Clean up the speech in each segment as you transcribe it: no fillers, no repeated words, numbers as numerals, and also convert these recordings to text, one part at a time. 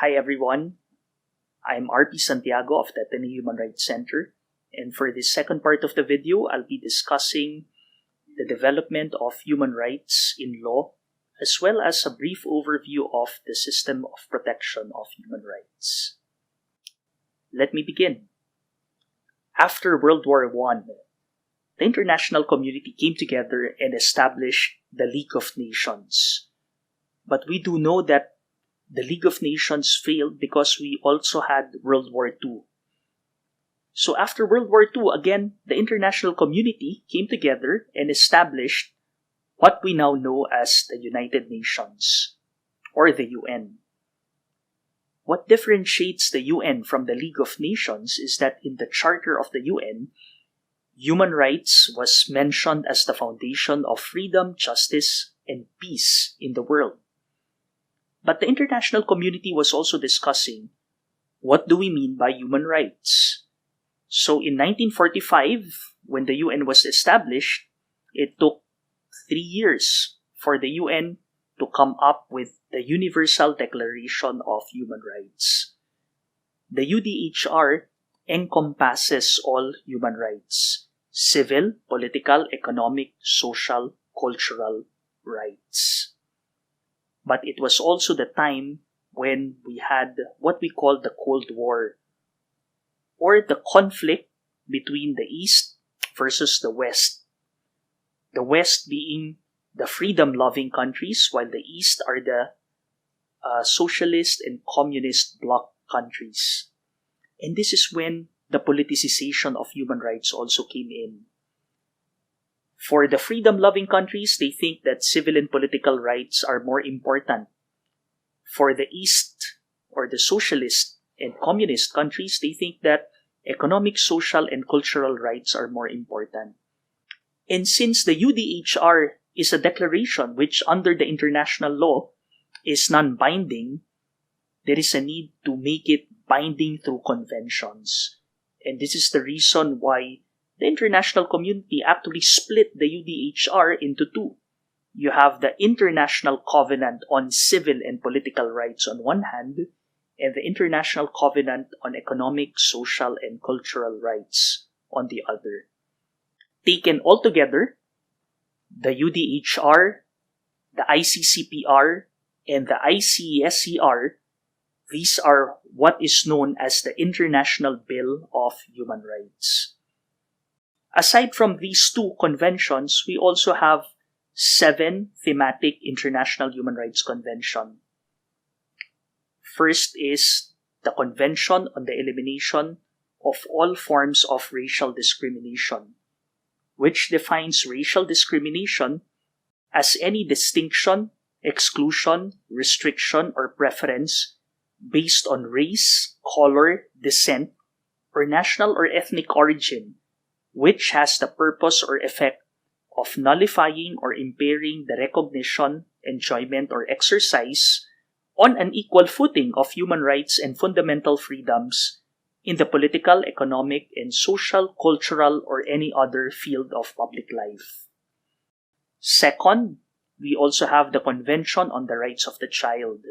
Hi everyone, I'm RP Santiago of the Ateneo Human Rights Center, and for this second part of the video, I'll be discussing the development of human rights in law, as well as a brief overview of the system of protection of human rights. Let me begin. After World War I, the international community came together and established the League of Nations. But we do know that the League of Nations failed because we also had World War II. So after World War II, again, the international community came together and established what we now know as the United Nations, or the UN. What differentiates the UN from the League of Nations is that in the Charter of the UN, human rights was mentioned as the foundation of freedom, justice, and peace in the world. But the international community was also discussing, what do we mean by human rights? So in 1945, when the UN was established, it took 3 years for the UN to come up with the Universal Declaration of Human Rights. The UDHR encompasses all human rights: civil, political, economic, social, cultural rights. But it was also the time when we had what we call the Cold War, or the conflict between the East versus the West. The West being the freedom-loving countries, while the East are the socialist and communist bloc countries. And this is when the politicization of human rights also came in. For the freedom-loving countries, they think that civil and political rights are more important. For the East, or the socialist and communist countries, they think that economic, social, and cultural rights are more important. And since the UDHR is a declaration which, under the international law, is non-binding, there is a need to make it binding through conventions. And this is the reason why the international community actually split the UDHR into two. You have the International Covenant on Civil and Political Rights on one hand, and the International Covenant on Economic, Social, and Cultural Rights on the other. Taken all together, the UDHR, the ICCPR, and the ICSCR, these are what is known as the International Bill of Human Rights. Aside from these two conventions, we also have 7 thematic international human rights conventions. First is the Convention on the Elimination of All Forms of Racial Discrimination, which defines racial discrimination as any distinction, exclusion, restriction, or preference based on race, color, descent, or national or ethnic origin, which has the purpose or effect of nullifying or impairing the recognition, enjoyment, or exercise on an equal footing of human rights and fundamental freedoms in the political, economic, and social, cultural, or any other field of public life. Second, we also have the Convention on the Rights of the Child.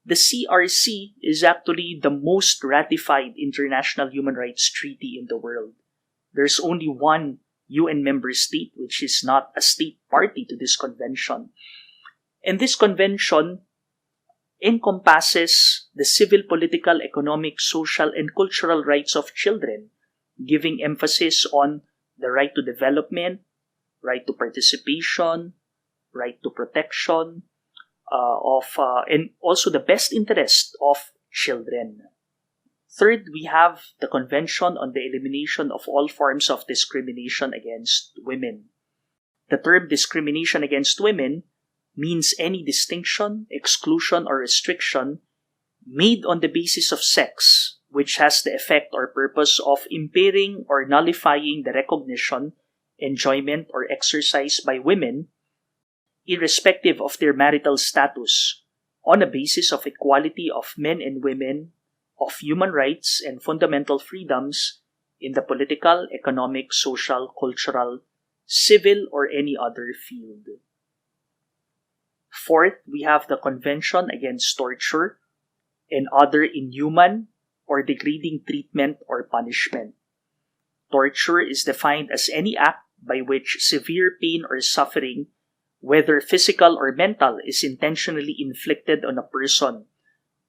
The CRC is actually the most ratified international human rights treaty in the world. There's only one UN member state which is not a state party to this convention. And this convention encompasses the civil, political, economic, social, and cultural rights of children, giving emphasis on the right to development, right to participation, right to protection, and also the best interest of children. Third, we have the Convention on the Elimination of All Forms of Discrimination Against Women. The term discrimination against women means any distinction, exclusion, or restriction made on the basis of sex, which has the effect or purpose of impairing or nullifying the recognition, enjoyment, or exercise by women, irrespective of their marital status, on a basis of equality of men and women, of human rights and fundamental freedoms in the political, economic, social, cultural, civil, or any other field. Fourth, we have the Convention Against Torture and other inhuman or degrading treatment or punishment. Torture is defined as any act by which severe pain or suffering, whether physical or mental, is intentionally inflicted on a person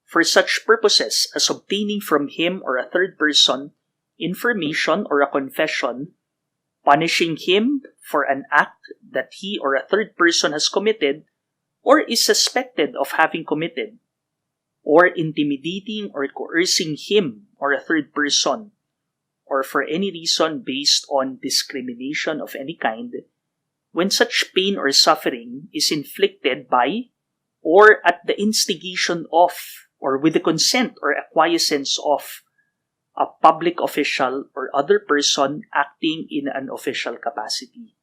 for such purposes as obtaining from him or a third person information or a confession, punishing him for an act that he or a third person has committed or is suspected of having committed, or intimidating or coercing him or a third person, or for any reason based on discrimination of any kind, when such pain or suffering is inflicted by or at the instigation of or with the consent or acquiescence of a public official or other person acting in an official capacity.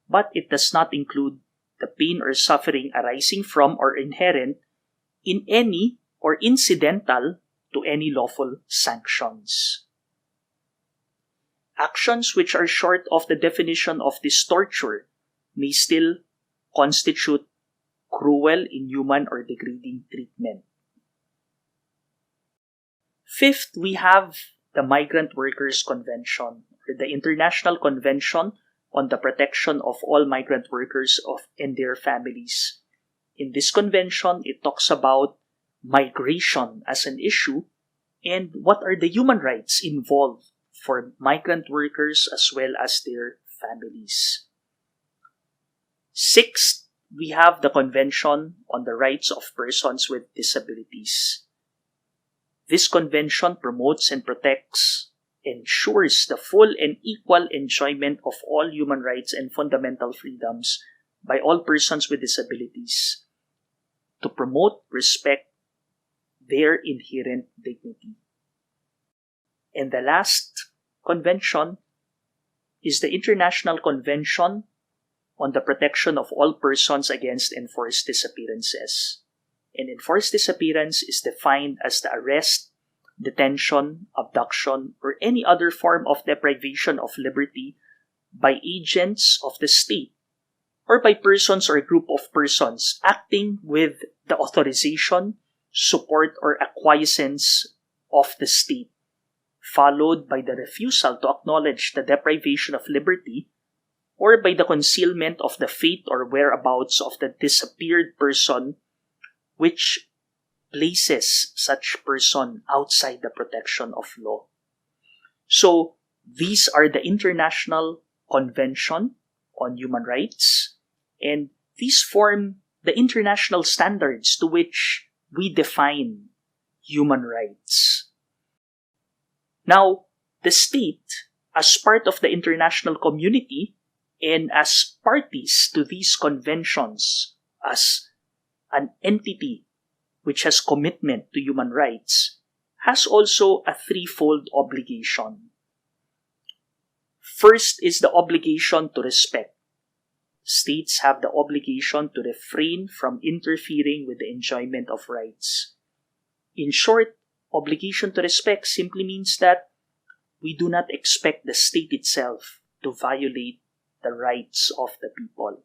But it does not include the pain or suffering arising from or inherent in any or incidental to any lawful sanctions. Actions which are short of the definition of this torture may still constitute cruel, inhuman, or degrading treatment. Fifth, we have the Migrant Workers Convention, or the International Convention on the Protection of All Migrant Workers and Their Families. In this convention, it talks about migration as an issue and what are the human rights involved for migrant workers as well as their families. Sixth, we have the Convention on the Rights of Persons with Disabilities. This convention promotes and protects, ensures the full and equal enjoyment of all human rights and fundamental freedoms by all persons with disabilities, to promote, respect their inherent dignity. And the last convention is the International Convention on the Protection of All Persons Against Enforced Disappearances. And enforced disappearance is defined as the arrest, detention, abduction, or any other form of deprivation of liberty by agents of the state or by persons or group of persons acting with the authorization, support, or acquiescence of the state, followed by the refusal to acknowledge the deprivation of liberty or by the concealment of the fate or whereabouts of the disappeared person, which places such person outside the protection of law. So, these are the International Convention on Human Rights, and these form the international standards to which we define human rights. Now, the state, as part of the international community and as parties to these conventions, as an entity which has commitment to human rights, has also a threefold obligation. First is the obligation to respect. States have the obligation to refrain from interfering with the enjoyment of rights. In short, obligation to respect simply means that we do not expect the state itself to violate the rights of the people.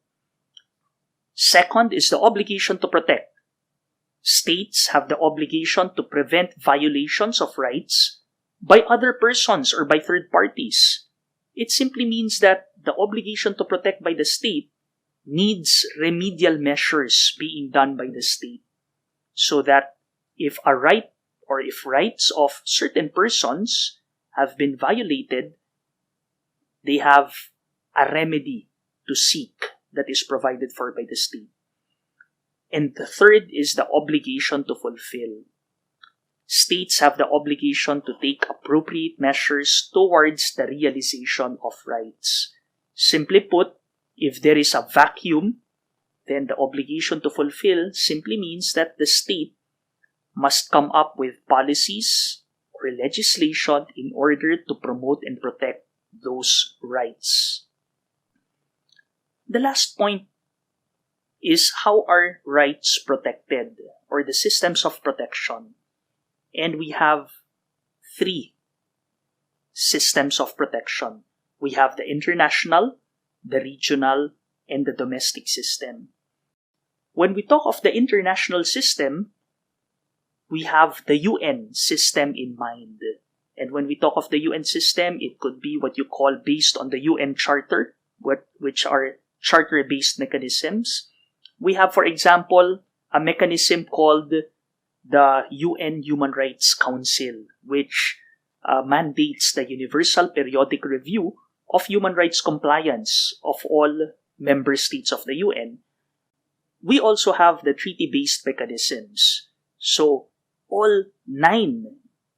Second is the obligation to protect. States have the obligation to prevent violations of rights by other persons or by third parties. It simply means that the obligation to protect by the state needs remedial measures being done by the state, so that if a right or if rights of certain persons have been violated, they have a remedy to seek that is provided for by the state. And the third is the obligation to fulfill. States have the obligation to take appropriate measures towards the realization of rights. Simply put, if there is a vacuum, then the obligation to fulfill simply means that the state must come up with policies or legislation in order to promote and protect those rights. The last point is how are rights protected, or the systems of protection. And we have three systems of protection. We have the international, the regional, and the domestic system. When we talk of the international system, we have the UN system in mind. And when we talk of the UN system, it could be what you call based on the UN Charter, which are charter-based mechanisms. We have, for example, a mechanism called the UN Human Rights Council, which mandates the universal periodic review of human rights compliance of all member states of the UN. We also have the treaty-based mechanisms. So, all 9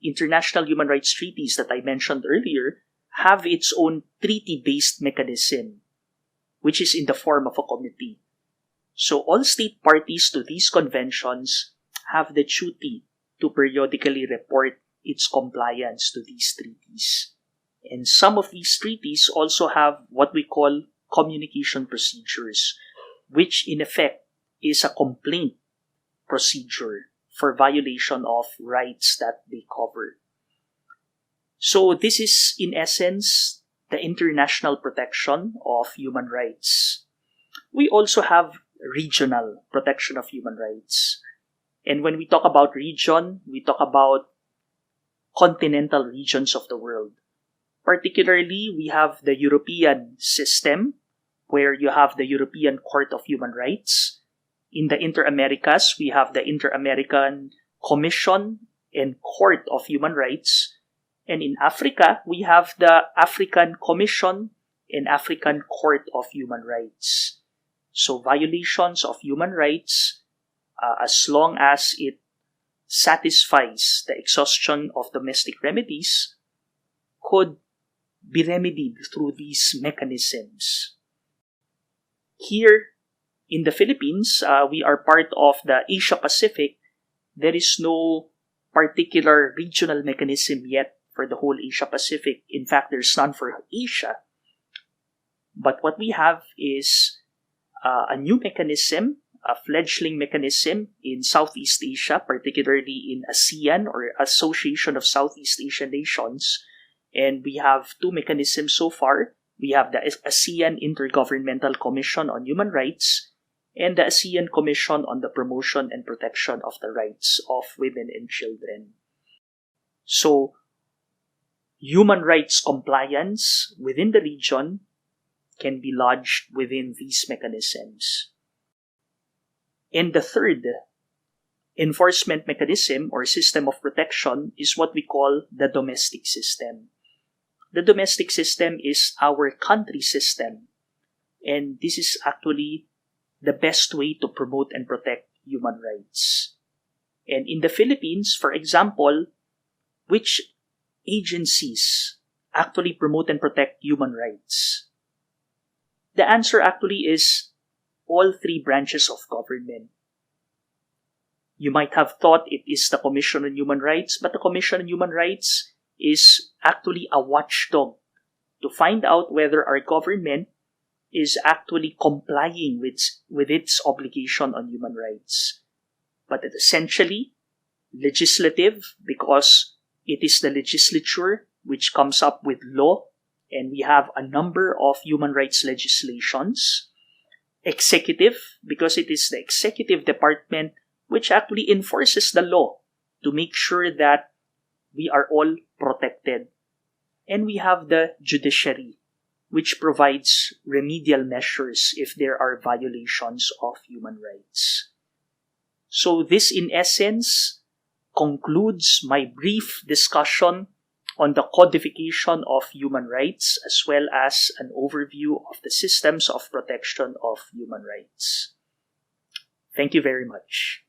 international human rights treaties that I mentioned earlier have its own treaty-based mechanism, which is in the form of a committee. So, all state parties to these conventions have the duty to periodically report its compliance to these treaties. And some of these treaties also have what we call communication procedures, which in effect is a complaint procedure for violation of rights that they cover. So this is, in essence, the international protection of human rights. We also have regional protection of human rights. And when we talk about region, we talk about continental regions of the world. Particularly, we have the European system, where you have the European Court of Human Rights. In the Inter-Americas, we have the Inter-American Commission and Court of Human Rights. And in Africa, we have the African Commission and African Court of Human Rights. So violations of human rights, as long as it satisfies the exhaustion of domestic remedies, could be remedied through these mechanisms. Here in the Philippines, we are part of the Asia-Pacific. There is no particular regional mechanism yet for the whole Asia-Pacific. In fact, there's none for Asia. But what we have is a new mechanism, a fledgling mechanism in Southeast Asia, particularly in ASEAN, or Association of Southeast Asian Nations. And we have 2 mechanisms so far. We have the ASEAN Intergovernmental Commission on Human Rights and the ASEAN Commission on the Promotion and Protection of the Rights of Women and Children. So, human rights compliance within the region can be lodged within these mechanisms. And the third enforcement mechanism or system of protection is what we call the domestic system. The domestic system is our country system, and this is actually the best way to promote and protect human rights. And in the Philippines, for example, which agencies actually promote and protect human rights? The answer actually is all 3 branches of government. You might have thought it is the Commission on Human Rights, but the Commission on Human Rights is actually a watchdog to find out whether our government is actually complying with its obligation on human rights. But essentially, legislative, because it is the legislature which comes up with law, and we have a number of human rights legislations. Executive, because it is the executive department which actually enforces the law to make sure that we are all protected. And we have the judiciary, which provides remedial measures if there are violations of human rights. So this, in essence, concludes my brief discussion on the codification of human rights, as well as an overview of the systems of protection of human rights. Thank you very much.